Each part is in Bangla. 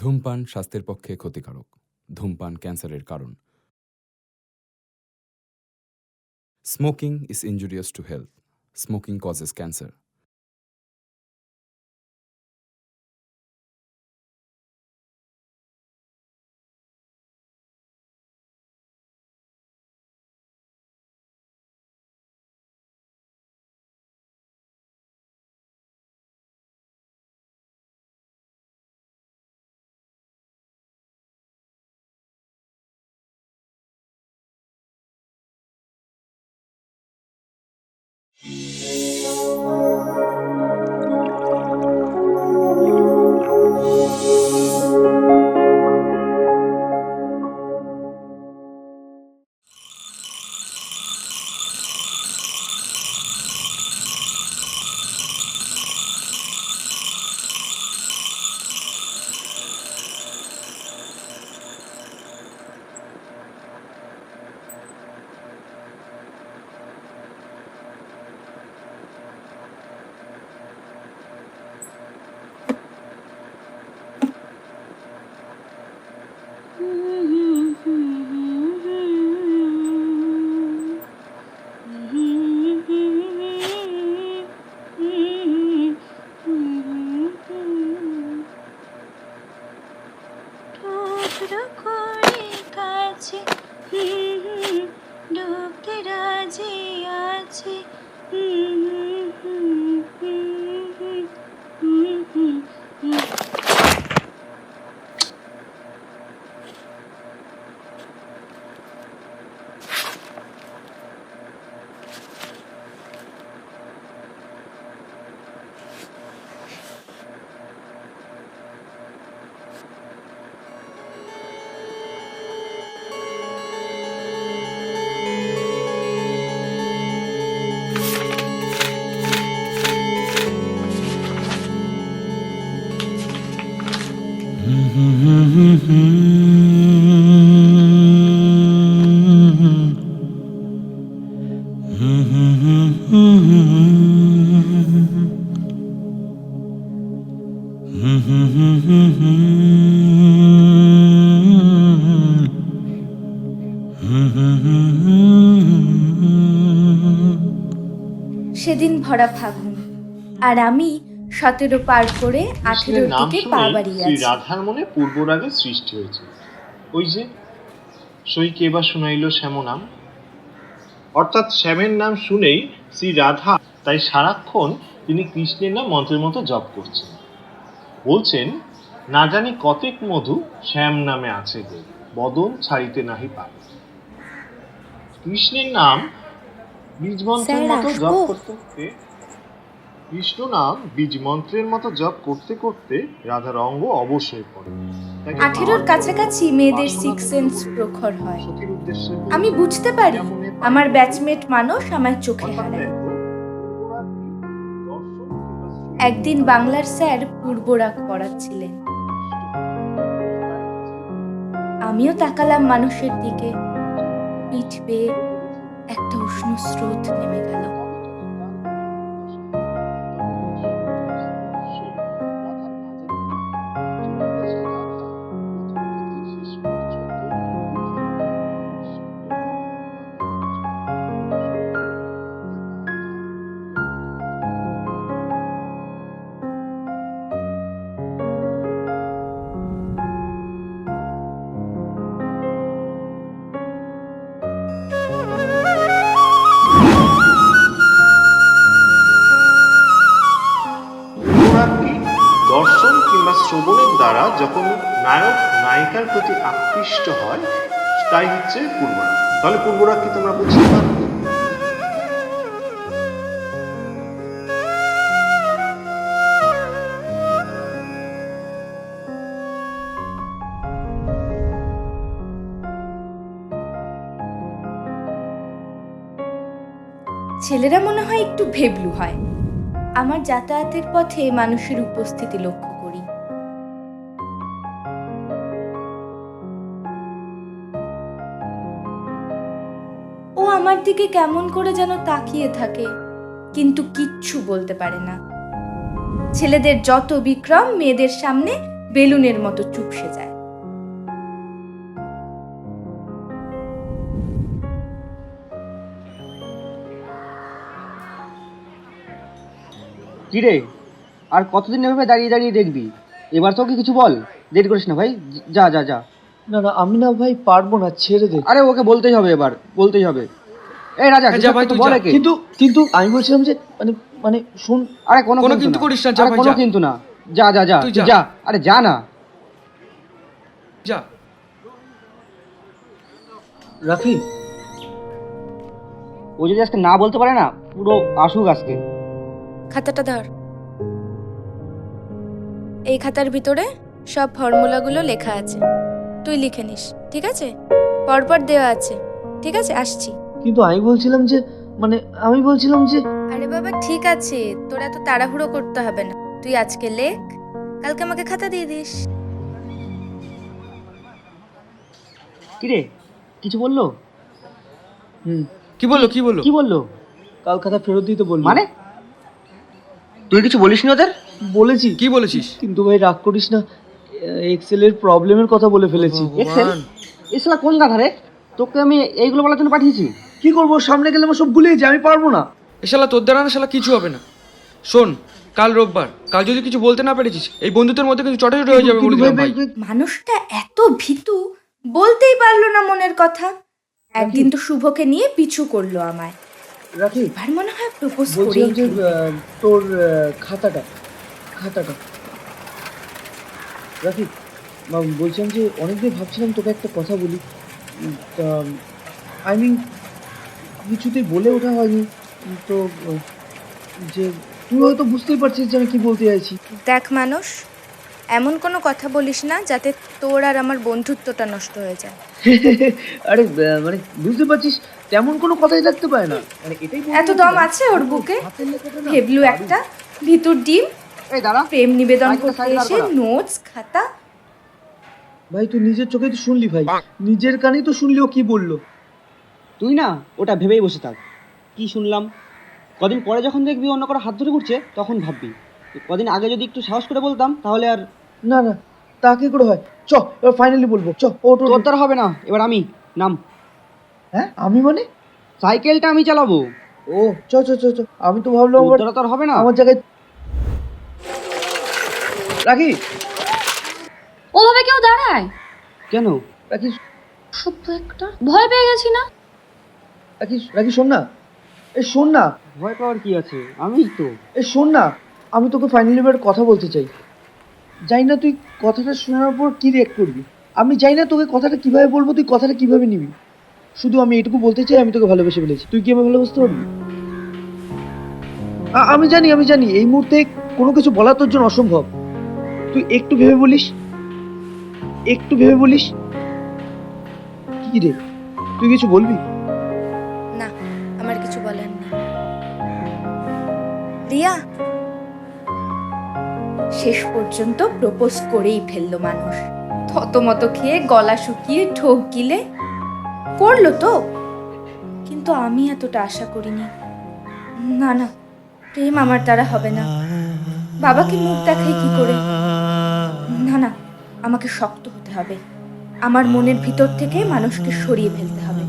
ধূমপান স্বাস্থ্যের পক্ষে ক্ষতিকারক। ধূমপান ক্যান্সারের কারণ। Smoking is injurious to health. Smoking causes cancer. সেদিন ভরা ফাগুন, আর আমি 17 পার করে 18-র দিকে পা বাড়িয়ে আছি। রাধার মনে পূর্বরাগে সৃষ্টি হয়েছে। ওই যে সইকে এবার শুনাইল শ্যাম নাম, অর্থাৎ শ্যামের নাম শুনেই শ্রী রাধা তাই সারাক্ষণ তিনি কৃষ্ণের নাম মন্ত্রের মতো জপ করছেন। বলছেন, না জানি কতেক মধু শ্যাম নামে আছে গো, বদন ছাড়িতে নাহি পারে। কৃষ্ণের নাম বীজ মন্ত্রের মতো জপ করতে করতে কৃষ্ণ নাম বীজ মন্ত্রের মতো জপ করতে করতে রাধার অঙ্গ অবশ হয়ে পড়ে। 18-র কাছাকাছি মেয়েদের সিক্স সেন্স প্রখর হয়। আমি বুঝতে পারি আমার ব্যাচমেট মানস আমার চোখে হারায়। একদিন বাংলার স্যার পূর্বরাগ পড়াচ্ছিলেন। আমিও তাকালাম মানুষের দিকে। পিঠ বেয়ে একটা উষ্ণ স্রোত নেমে গেল। দর্শন কিংবা শ্রবণের দ্বারা যখন নায়ক নায়িকার প্রতি আকৃষ্ট হয়, তাই হচ্ছে পূর্বরাগ। তাহলে পূর্বরাগ কি তোমরা বুঝতে পারো? ছেলেরা মনে হয় একটু ভেবলু হয়। আমার যাতায়াতের পথে মানুষের উপস্থিতি লক্ষ্য করি। ও আমার দিকে কেমন করে যেন তাকিয়ে থাকে, কিন্তু কিচ্ছু বলতে পারে না। ছেলেদের যত বিক্রম মেয়েদের সামনে বেলুনের মতো চুপসে যায়। কি রে, আর কতদিন এভাবে দাঁড়িয়ে দাঁড়িয়ে দেখবি? এবার তো কিছু বল, দেরি করিস না ভাই, যা যা যা। না না, আমি না ভাই পারবো না, ছেড়ে দে। আরে ওকে বলতেই হবে, এবার বলতেই হবে। এই রাজা, হ্যাঁ, যা ভাই, তুই বল যা। একে। কিন্তু কিন্তু আমি বলছিলাম যে মানে মানে শোন। আরে কোনো কোনো কিন্তু কিন্তু না। করিস না, যা আরে ভাই, কোনো যা। কিন্তু না, যা যা যা, তুই তুই যা। যা, আরে যা না। যা। রাফি, ও যদি আজকে না বলতে পারে না, পুরো আসুক আজকে। খাতাটা ধর। এই খাতার ভিতরে সব ফর্মুলাগুলো লেখা আছে, তুই লিখে নিস, ঠিক আছে? পরপর দেওয়া আছে, ঠিক আছে? আসছি। কিন্তু আমি বলছিলাম যে মানে আমি বলছিলাম যে আরে বাবা ঠিক আছে, তোর এত তাড়াহুড়ো করতে হবে না। তুই আজকে লেখ, কালকে আমাকে খাতা দিয়ে দিস। কি রে, কিছু বললো? কি বললো, কি বললো? কি বললো? কাল খাতা ফেরত দিতে বললো। মানে তুই কিছু বলিসনি ওদের? বলেছি। কি বলেছিস? কিন্তু ভাই রাগ করিস না, এক্সেলের প্রবলেমের কথা বলে ফেলেছি। এক্সেল? এসলা কোন গাধা রে? তোকে আমি এইগুলো বলার জন্য পাঠিয়েছি? কি করবো, সামনে গেলে আমার সব ভুলেই যায়, আমি পারবো না। এ শালা তোর দ্বারা না শালা কিছু হবে না। শোন, কাল রোববার, কাল যদি কিছু বলতে না পেরেছিস, এই বন্ধুত্বের মধ্যে কিন্তু চটাচটি হয়ে যাবে বলে কিন্তু দিলাম ভাই। মানুষটা এত ভীতু, বলতেই পারলো না মনের কথা। একদিন তো শুভকে নিয়ে পিছু করলো আমায়, রাখি, এবার মনে হয় প্রপোজ করেই বলছিলাম যে ফেলবে। তোর খাতাটা খাতাটা রাখি, বলছিলাম যে অনেকদিন ভাবছিলাম তোকে একটা কথা বলি, আই মিন কিছুতেই বলে ওঠা হয়নি। তো যে তুই হয়তো বুঝতেই পারছিস যে আমি কি বলতে চাইছি। দেখ মানুষ, এমন কোনো কথা বলিস না যাতে তোর আর আমার বন্ধুত্বটা নষ্ট হয়ে যায়। আরে মানে বুঝতে পারছিস, তেমন কোনো কথাই থাকতে পারে না, মানে এটাই বলতে এত দম আছে ওর বুকে? হাতের লেখাটা না ভেবলু একটা, ভিতর ডিম, এই দাঁড়া। প্রেম নিবেদন বাইকটা করতে সাইড বার এসে করা। নোটস খাতা। ভাই তুই নিজের চোখেই তো শুনলি ভাই, নিজের কানেই তো শুনলি ও কি বললো। তুই না ওটা ভেবেই বসে থাক। কি শুনলাম? কদিন পরে যখন দেখবি অন্য কারো হাত ধরে ঘুরছে, তখন ভাববি। কদিন আগে যদি একটু সাহস করে বলতাম, তাহলে আর না না, তা কি করে হয়? চ এবার ফাইনালি বলবো, চ ওটো। তোর দ্বারা হবে না। এবার আমি নাম। হ্যাঁ আমি মানে? সাইকেলটা আমি চালাবো। ও চ চ চ চ, আমি তো ভাবলাম তোর আবার দ্বারা তো আর হবে না। আমার জায়গায় রাখি। ওভাবে কেউ দাঁড়ায়? কেন? রাখি সত্য একটা ভয় পেয়ে গেছি না। রাখি রাখি, শোন না, এই শোন না, ভয় পাওয়ার কি আছে? আমিই তো। এই শোন না, আমি তোকে ফাইনালি এবার কথা বলতে চাই। জানি না তুই কথাটা শোনার পর কি রিঅ্যাক্ট করবি, আমি জানি না তোকে কথাটা কিভাবে বলবো, তুই কথাটা কিভাবে নিবি। শুধু আমি এটুকু বলতে চাই, আমি তোকে ভালোবেসে ফেলেছি। তুই কি আমাকে ভালোবাসতে পারবি? আমি জানি এই মুহূর্তে কোনো কিছু বলা তোর জন্য অসম্ভব। তুই একটু ভেবে বলিস, একটু ভেবে বলিস। কি রে, তুই কিছু বলবি? না, আমার কিছু বলার নেই। রিয়া, শেষ পর্যন্ত প্রপোজ করেই ফেললো মানুষ। থতমত খেয়ে গলা শুকিয়ে ঠোক গিলে করলো তো, কিন্তু আমি এতটা আশা করিনি। না না, প্রেম আমার দ্বারা হবে না। বাবাকে মুখ দেখাই কি করে? না না, আমাকে শক্ত হতে হবে। আমার মনের ভিতর থেকে মানুষকে সরিয়ে ফেলতে হবে।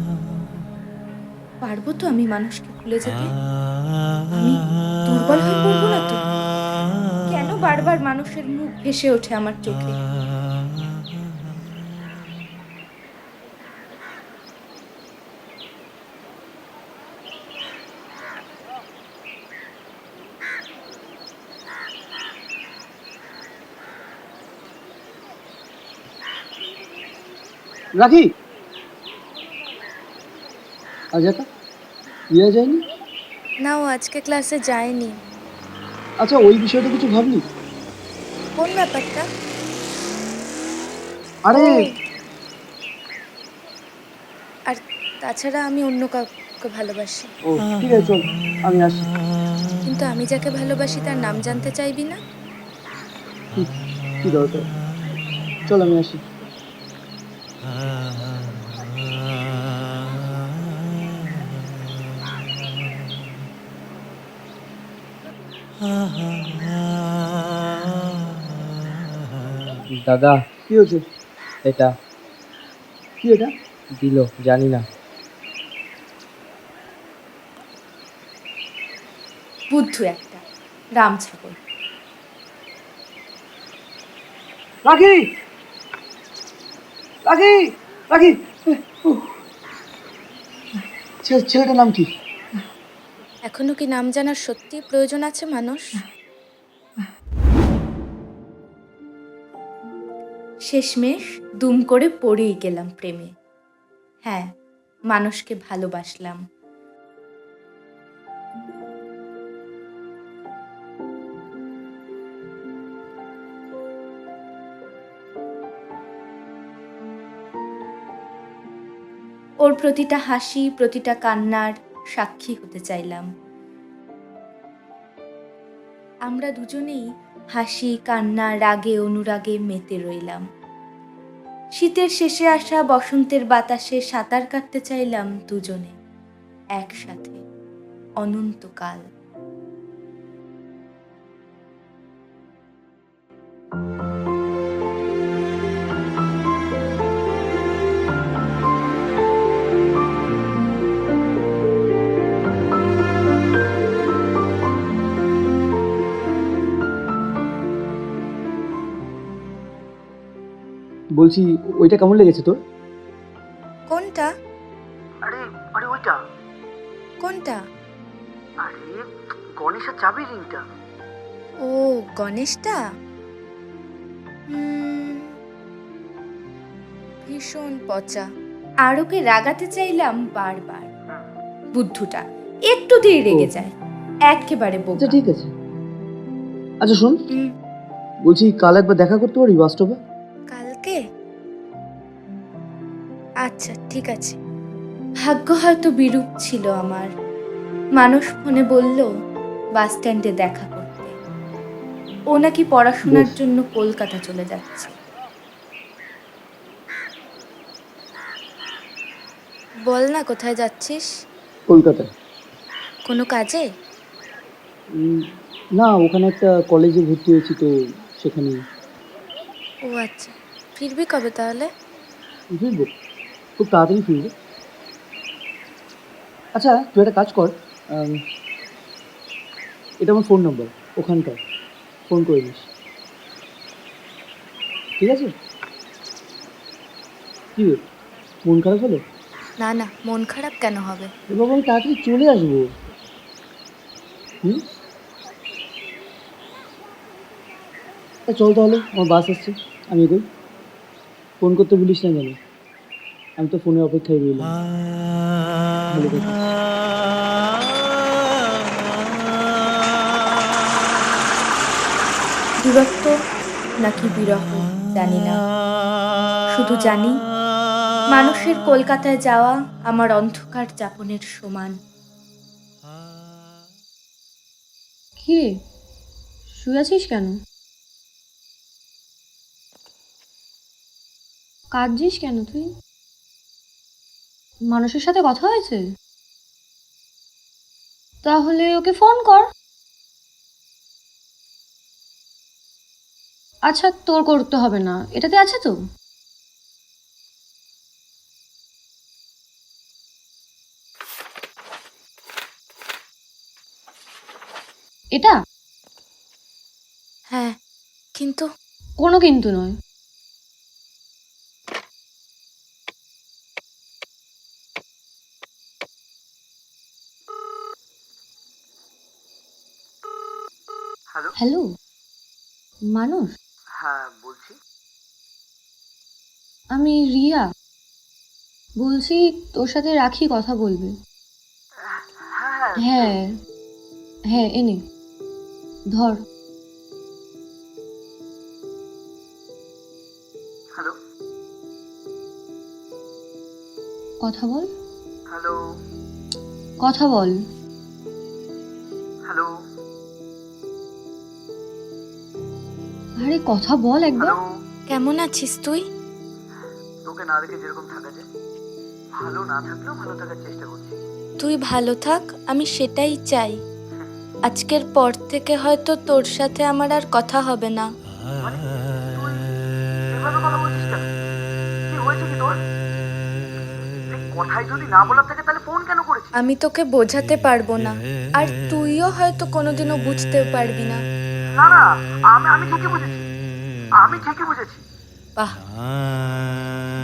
পারবো তো আমি মানুষকে ভুলে যেতে? আমি দুর্বল হয়ে পড়বো না তো? কেন বারবার মানুষের মুখ ভেসে ওঠে আমার চোখে? রাখি, আজ এটা ইয়ে যায়নি? না, ও আজকে ক্লাসে যায়নি। আচ্ছা, ওই বিষয়টা কিছু ভাবলি? কোন ব্যাপারটা? আরে আর তাছাড়া আমি অন্য কাউকে ভালোবাসি। ও ঠিক আছে, চল আমি আসি। কিন্তু আমি যাকে ভালোবাসি তার নাম জানতে চাইবি না? কি দরকার, চল আমি আসি। দাদা, কি হয়েছে? এটা কি এটা? দিল, জানি না। বুদ্ধু একটা, রাম ছাগল। রাখি, রাখি, রাখি। উহ, ছেলেটার নাম কি? এখনো কি নাম জানার সত্যি প্রয়োজন আছে মানুষ? শেষমেশ দুম করে পড়েই গেলাম প্রেমে। হ্যাঁ, মানুষকে ভালোবাসলাম। ওর প্রতিটা হাসি, প্রতিটা কান্নার সাক্ষী হতে চাইলাম। আমরা দুজনেই হাসি, কান্না, রাগে, অনুরাগে মেতে রইলাম। শীতের শেষে আসা বসন্তের বাতাসে সাঁতার কাটতে চাইলাম দুজনে একসাথে অনন্তকাল। বলছি, ওইটা কেমন লেগেছে তোর? কোনটা? আরে আরে ওইটা, কোনটা? আরে গণেশের চাবির রিংটা। ও, গণেশটা? ভীষণ পচা। আর ওকে রাগাতে চাইলাম বারবার। বুদ্ধুটা একটুতেই রেগে যায়, একেবারে বোকা। আচ্ছা ঠিক আছে। আচ্ছা শোন, হুম, বলছি কাল একবার দেখা করতে পারি বাস্তবে? কালকে? আচ্ছা ঠিক আছে। ভাগ্য হয়তো বিরূপ ছিল আমার। মানুষ ফোনে বলল বাস স্ট্যান্ডে দেখা করতে। ও নাকি পড়াশোনার বেশ। জন্য কলকাতা চলে যাচ্ছে। বল না কোথায় যাচ্ছিস? কলকাতায়। কোনো কাজে? উম, না, ওখানে একটা কলেজে ভর্তি হয়েছি তো, সেখানে ও আচ্ছা, ফিরবি কবে তাহলে? ফিরবো, খুব তাড়াতাড়ি ফিরবো। আচ্ছা তুই একটা কাজ কর, এটা আমার ফোন নাম্বার, ওখানটায় ফোন করে নিস, ঠিক আছে? কি রে, মন খারাপ হলো? না না, মন খারাপ কেন হবে? এ বাবা, আমি তাড়াতাড়ি চলে আসবো। হুম, তা চল তাহলে, আমার বাস আসছে, আমি এগোই। ফোন করতে ভুলিস না জানি, আমি তো ফোনের অপেক্ষায় রইলাম। ভালো থাকিস। দূরত্ব নাকি বিরহ জানি না, শুধু জানি মানুষের কলকাতায় যাওয়া আমার অন্ধকার যাপনের সমান। কি রে, শুয়ে আছিস কেন? কাঁদছিস কেন তুই? মানুষের সাথে কথা হয়েছে? তাহলে ওকে ফোন কর। আচ্ছা, তোর করতে হবে না, এটাতে আছে তো। এটা হ্যাঁ, কিন্তু কোনো কিন্তু নয়। হ্যালো। হ্যালো, মানুষ। হ্যাঁ বলছি। আমি রিয়া বলছি, তোর সাথে রাখি কথা বলবে। হ্যাঁ হ্যাঁ, এনে ধর। হ্যালো। কথা বল, হ্যালো। কথা বল। হ্যালো। আরে কথা বল একবার। কেমন আছিস তুই? তোকে না দেখে যেরকম থাকা যায়, ভালো না থাকলেও ভালো থাকার চেষ্টা করছি। তুই ভালো থাক, আমি সেটাই চাই। আজকের পর থেকে হয়তো তোর সাথে আমার আর কথা হবে না। এভাবে কথা বলছিস কেন? কি হয়েছে কি তোর? এই কথাই যদি না বলার থাকে তাহলে ফোন কেন করেছিস? আমি তোকে বোঝাতে পারবো না, আর তুইও হয়তো কোনোদিনও বুঝতেও পারবি না। না না, আমি ঠিকই বুঝেছি, আমি ঠিকই বুঝেছি। বাহ,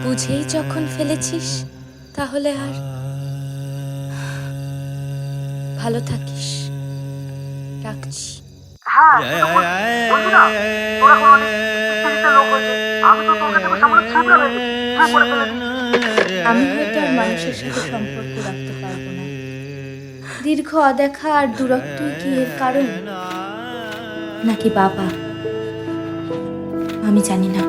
বুঝেই যখন ফেলেছিস তাহলে আর ভালো থাকিস, রাখছি। হ্যাঁ, কিন্তু বলবি না, তোর এখন অনেক পিচ্ছিরিতে লোক হয়েছে। আমি তো তোর কাছে সামনে ছিপড়া হয়ে গেছি, তুই করে ফেলে দিস। আমি হয়তো আর মানুষের সাথে সম্পর্ক রাখতে পারবো না। দীর্ঘ অদেখা আর দূরত্বই কি এর কারণ, নাকি বাবা? আমি জানি না।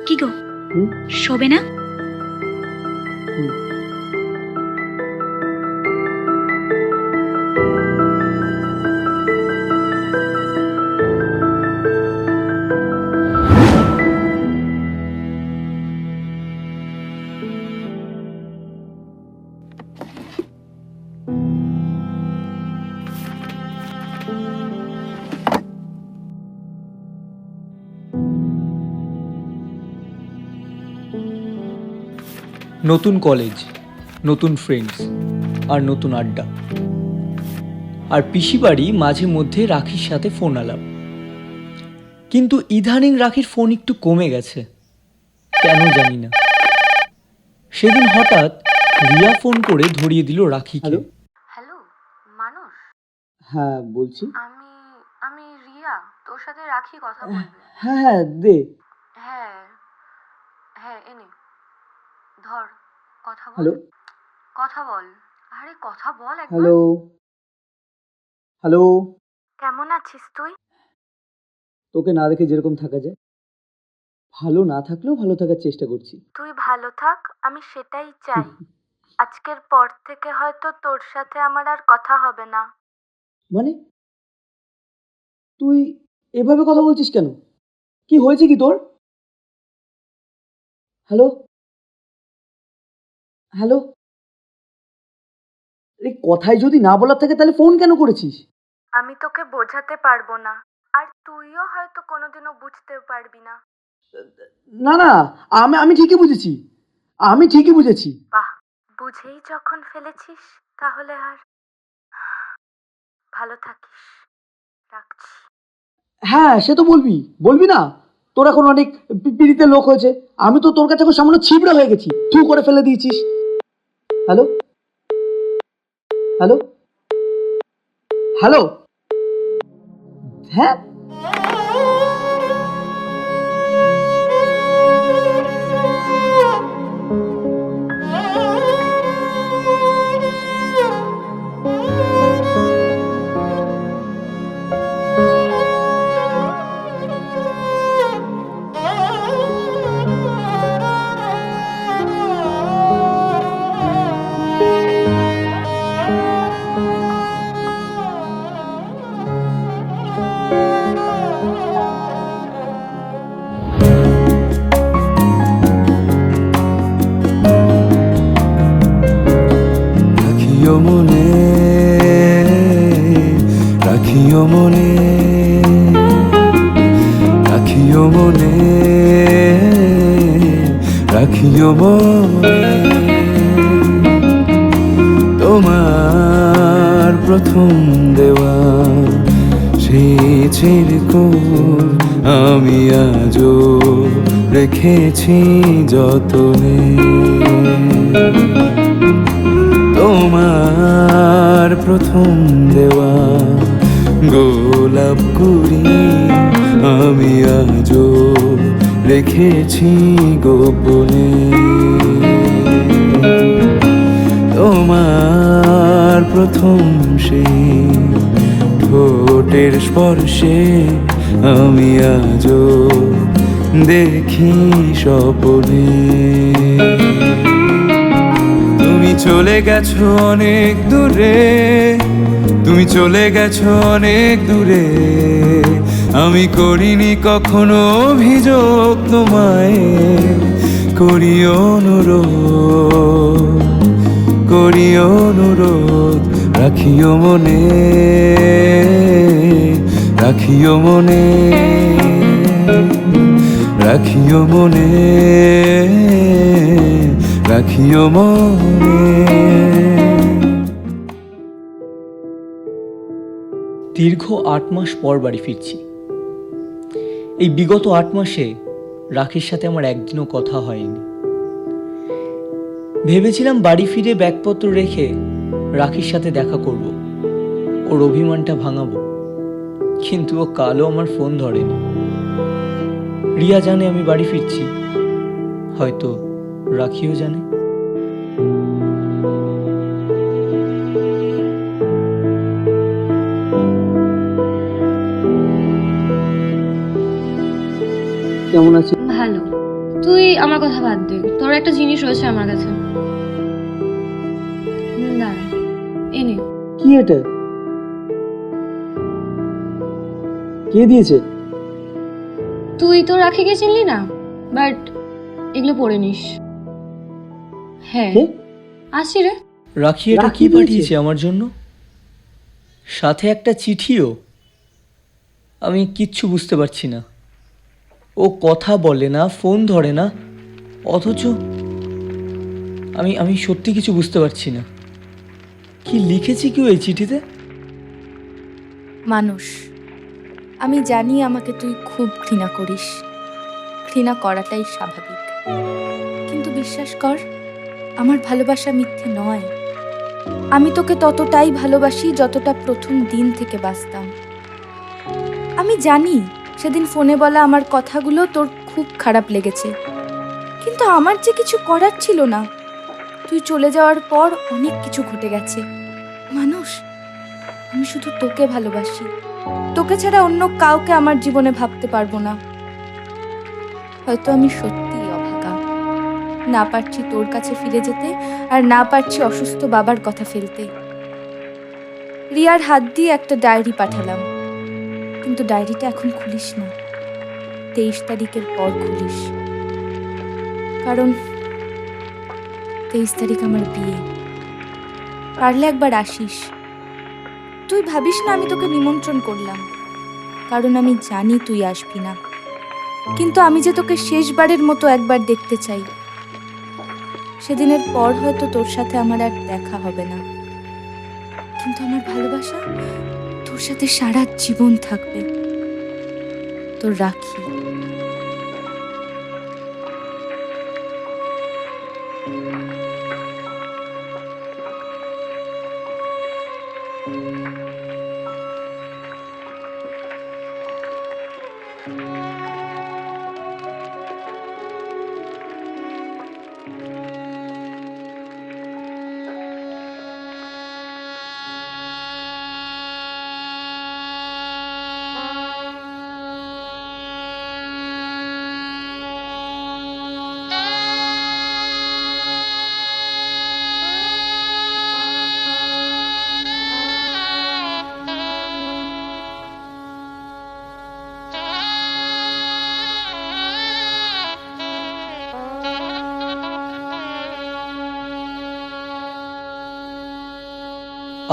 কি গো, হুম? শোবে না? হুম। নতুন কলেজ, নতুন ফ্রেন্ডস আর নতুন আড্ডা, আর পিসি বাড়ি মাঝে মধ্যে রাখির সাথে ফোন আলাপ। কিন্তু ইদানিং রাখির ফোন একটু কমে গেছে, কেন জানি না। সেদিন হঠাৎ রিয়া ফোন করে ধরিয়ে দিল রাখিকে। হ্যালো? হ্যালো মানুষ, হ্যাঁ বলছি। আমি রিয়া, তোর সাথে রাখি কথা বলবে। হ্যাঁ হ্যাঁ দে। হ্যাঁ হ্যাঁ, এনে ধর, কথা বল। হ্যালো? কথা বল, আরে কথা বল একবার। হ্যালো? হ্যালো? কেমন আছিস তুই? তোকে না দেখে যেরকম থাকা যায়, ভালো না থাকলেও ভালো থাকার চেষ্টা করছি। তুই ভালো থাক, আমি সেটাই চাই। আজকের পর থেকে হয়তো তোর সাথে আমার আর কথা হবে না। মানে তুই এভাবে কথা বলছিস কেন? কি হয়েছে কি তোর? হ্যালো? হ্যালো? এই কথাই যদি না বলার থাকে তাহলে ফোন কেন করেছিস? আমি তোকে বোঝাতে পারবো না, আর তুইও হয়তো কোনোদিনও বুঝতেও পারবি না। না না, আমি ঠিকই বুঝেছি, আমি ঠিকই বুঝেছি। বাহ, বুঝেই যখন ফেলেছিস তাহলে আর ভালো থাকিস, রাখছি। হ্যাঁ সে তো বলবি, বলবি না? তোর এখন অনেক পিড়িতে লোক হয়েছে। আমি তো তোর কাছে এখন সামান্য ছিবড়া হয়ে গেছি, তুই করে ফেলে দিয়েছিস। হ্যালো? হ্যালো? হ্যালো? হ্যাঁ রাখিও মনে, রাখিও মনে, রাখিও মনে, রাখিও মনে। তোমার প্রথম দেওয়া সেই চিরকুট আমি আজও রেখেছি যতনে। তোমার প্রথম দেওয়া গোলাপ কুড়ি আমি আজও রেখেছি গোপনে। তোমার প্রথম সেই ঠোঁটের স্পর্শে আমি আজও দেখি স্বপ্নে। চলে গেছো অনেক দূরে, তুমি চলে গেছো অনেক দূরে। আমি করিনি কখনো অভিযোগ তোমায়, করি অনুরোধ, করি অনুরোধ, রাখিও মনে, রাখিও মনে, রাখিও মনে, রাখিও মনে। দীর্ঘ 8 মাস পর বাড়ি ফিরছি। এই বিগত 8 মাসে রাখির সাথে আমার একদিনও কথা হয়নি। ভেবেছিলাম বাড়ি ফিরে ব্যাগপত্র রেখে রাখির সাথে দেখা করব, ওর অভিমানটা ভাঙাবো, কিন্তু ও কালও আমার ফোন ধরেনি। রিয়া জানে আমি বাড়ি ফিরছি, হয়তো রাখিও জানে। কেমন আছিস? ভালো। তুই আমার কথা বাদ দে, তোর একটা জিনিস রয়েছে আমার কাছে। দাঁড়া, এনে। কি এটা? কে দিয়েছে? তুই তো রাখিকে চিনলি না, বাট এগুলো পড়ে নিস। হ্যাঁ, আসি রে। রাখি এটা কি পাঠিয়েছে আমার জন্য? সাথে একটা চিঠিও। আমি কিচ্ছু বুঝতে পারছি না। ও কথা বলে না, ফোন ধরে না, অথচ আমি সত্যি কিছু বুঝতে পারছি না। কি লিখেছি কেউ এই চিঠিতে? মানুষ, আমি জানি আমাকে তুই খুব ঘৃণা করিস, ঘৃণা করাটাই স্বাভাবিক, কিন্তু বিশ্বাস কর, আমার ভালোবাসা মিথ্যে নয়। আমি তোকে ততটাই ভালোবাসি যতটা প্রথম দিন থেকে বাসতাম। আমি জানি সেদিন ফোনে বলা আমার কথাগুলো তোর খুব খারাপ লেগেছে, কিন্তু আমার যে কিছু করার ছিল না। তুই চলে যাওয়ার পর অনেক কিছু ঘটে গেছে। মানুষ, আমি শুধু তোকে ভালোবাসি, তোকে ছাড়া অন্য কাউকে আমার জীবনে ভাবতে পারবো না। হয়তো আমি সত্যিই অভাগা, না পারছি তোর কাছে ফিরে যেতে, আর না পারছি অসুস্থ বাবার কথা ফেলতে। রিয়ার হাত দিয়ে একটা ডায়েরি পাঠালাম, কিন্তু ডায়েরিটা এখন খুলিস না, 23 তারিখের পর খুলিস, কারণ 23 তারিখ আমার বিয়ে। পারলে একবার আসিস। তুই ভাবিস না আমি তোকে নিমন্ত্রণ করলাম, কারণ আমি জানি তুই আসবি না, কিন্তু আমি যে তোকে শেষবারের মতো একবার দেখতে চাই। সেদিনের পর হয়তো তোর সাথে আমার আর দেখা হবে না, কিন্তু আমার ভালোবাসা তোর সাথে সারা জীবন থাকবে। তোর রাখি।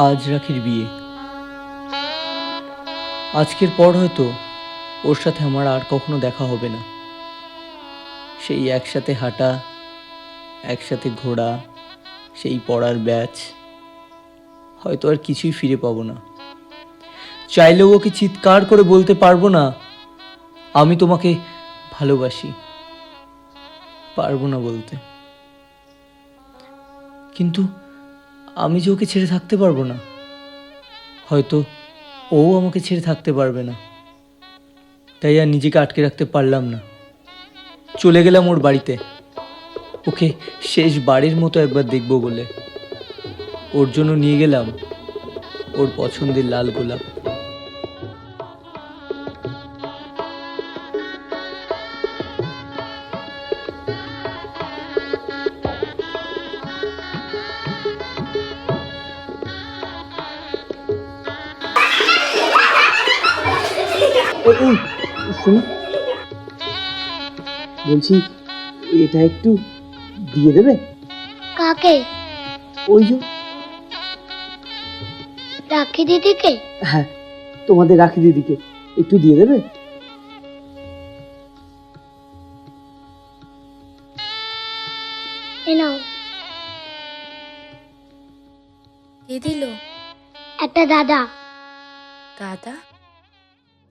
আজ রাখির বিয়ে। আজকের পর হয়তো ওর সাথে আমার আর কখনো দেখা হবে না। সেই একসাথে হাঁটা, একসাথে ঘোরা, সেই পড়ার ব্যাচ, হয়তো আর কিছুই ফিরে পাবো না। চাইলেও ওকে চিৎকার করে বলতে পারবো না আমি তোমাকে ভালোবাসি, পারবো না বলতে। কিন্তু আমি যে ওকে ছেড়ে থাকতে পারবো না, হয়তো ও আমাকে ছেড়ে থাকতে পারবে না, তাই আর নিজেকে আটকে রাখতে পারলাম না। চলে গেলাম ওর বাড়িতে, ওকে শেষবারের মতো একবার দেখবো বলে। ওর জন্য নিয়ে গেলাম ওর পছন্দের লাল গোলাপ। এই শুনি, বলছি এটা একটু দিয়ে দেবে? কাকে? ওই যে, রাখি দিদিকে? হ্যাঁ, তোমাদের রাখি দিদিকে একটু দিয়ে দেবে? এ নাও। কে দিল? একটা দাদা। দাদা?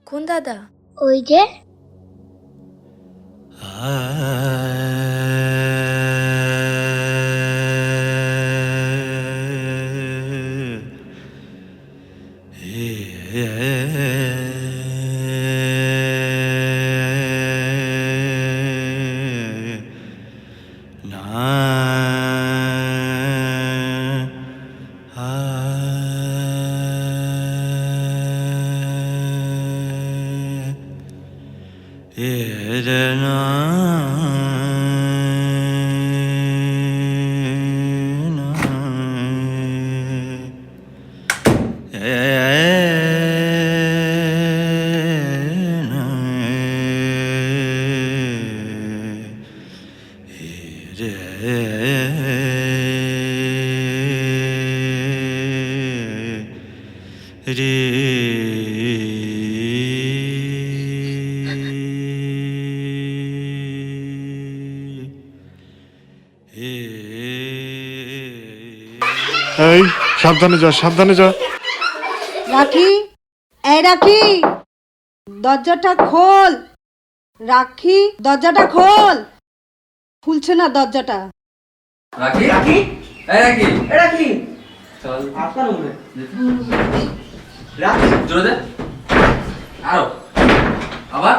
কোন দাদা? ওই যে। এই সাবধানে যা, সাবধানে যা। রাখি, এই রাখি, দরজাটা খোল। রাখি, দরজাটা খোল। খুলছে না দরজাটা। রাখি রাখি রাখি রাখি আপনার মনে রাখি জোরে দে আরো আবার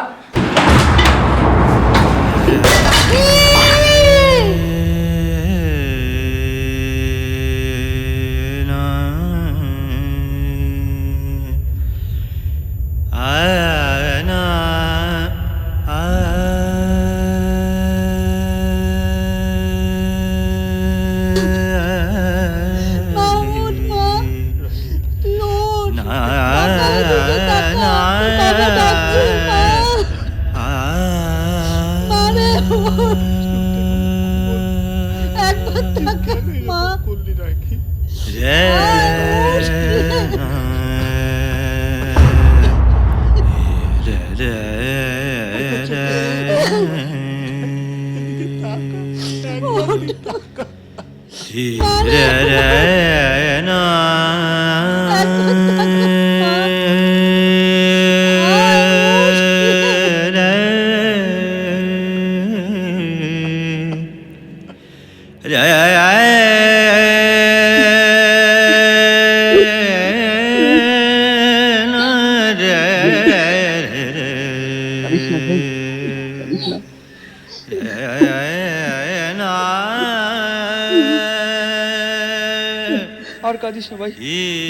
আর কাঁদিস না ভাই,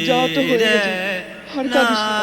যা তো হয়ে গেছে, আর কাঁদিস না।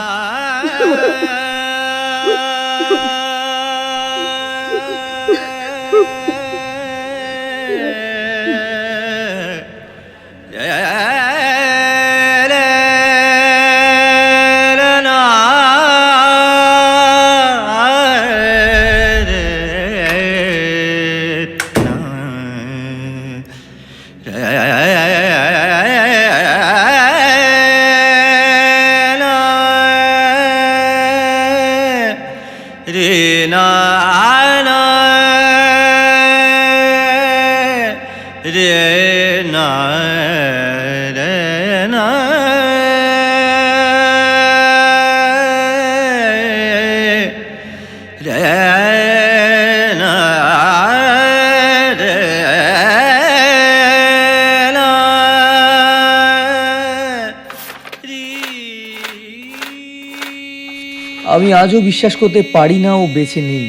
আমি আজও বিশ্বাস করতে পারি না ও বেঁচে নেই,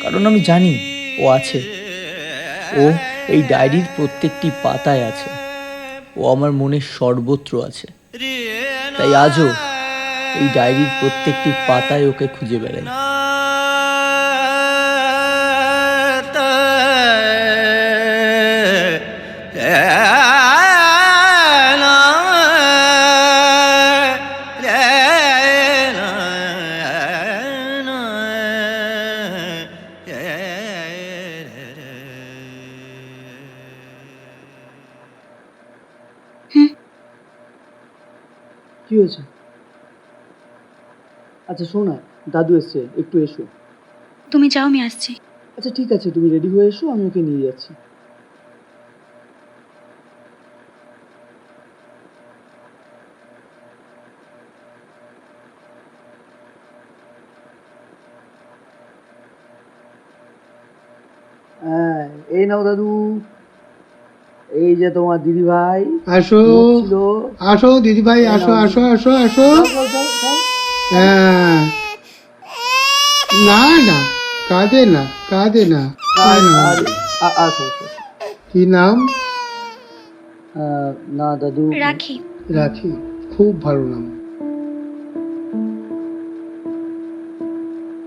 কারণ আমি জানি ও আছে। ও এই ডায়েরির প্রত্যেকটি পাতায় আছে, ও আমার মনের সর্বত্র আছে। তাই আজও এই ডায়েরির প্রত্যেকটি পাতায় ওকে খুঁজে বেড়াই। কি হয়েছে? আচ্ছা শোনো না, দাদু এসছে, একটু এসো। তুমি যাও, আমি আসছি। আচ্ছা ঠিক আছে, তুমি রেডি হয়ে এসো, আমি ওকে নিয়ে যাচ্ছি। হ্যাঁ, এই নাও দাদু, এই যে তোমার দিদি ভাই। আসো আসো দিদি ভাই, আসো আসো আসো আসো। হ্যাঁ, না না, কাঁদে না, কাঁদে না। কি নাম? না দাদু, রাখি। রাখি, খুব ভালো নাম।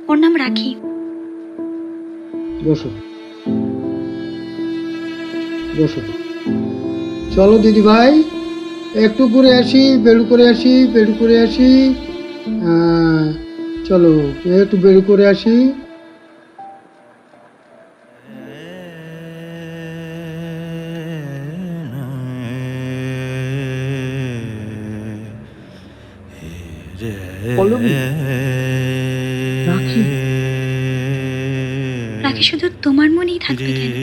ওর নাম রাখি। বসো বসো। চলো দিদি ভাই, একটু করে আসি, বেরু করে আসি, বেরু করে আসি। চলো একটু বেরু করে আসি। রাখি, রাখি শুধু তোমার মনেই থাকবে কেন?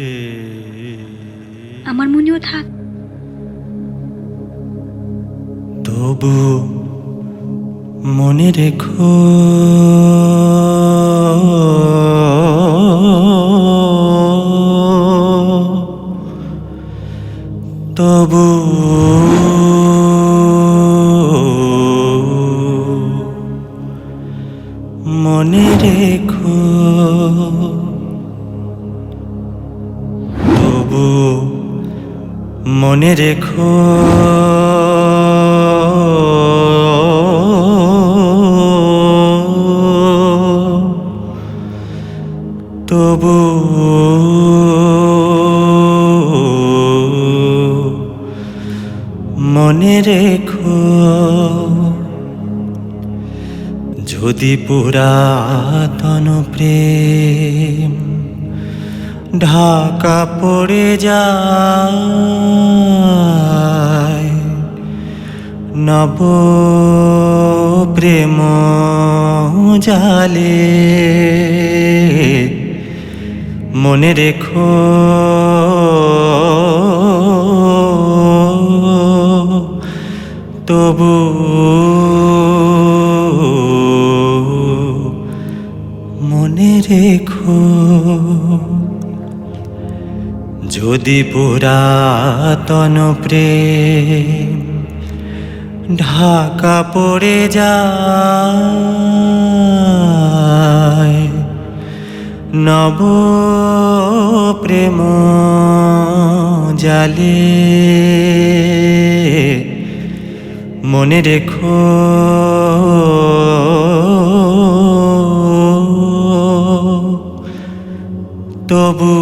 আমার মনেও থাক। তবু মনে রেখো, তবু মনে রেখো, তবু মনে রেখো, তবু মনে রেখো, যদি পুরাতন প্রেম ঢাকা পড়ে যায়, নব প্রেম জালে মনে রেখো, তবু মনে রেখো, যদি পুরাতন প্রেম ঢাকা পড়ে যায়, নব প্রেম জালে মনে রেখো, তবু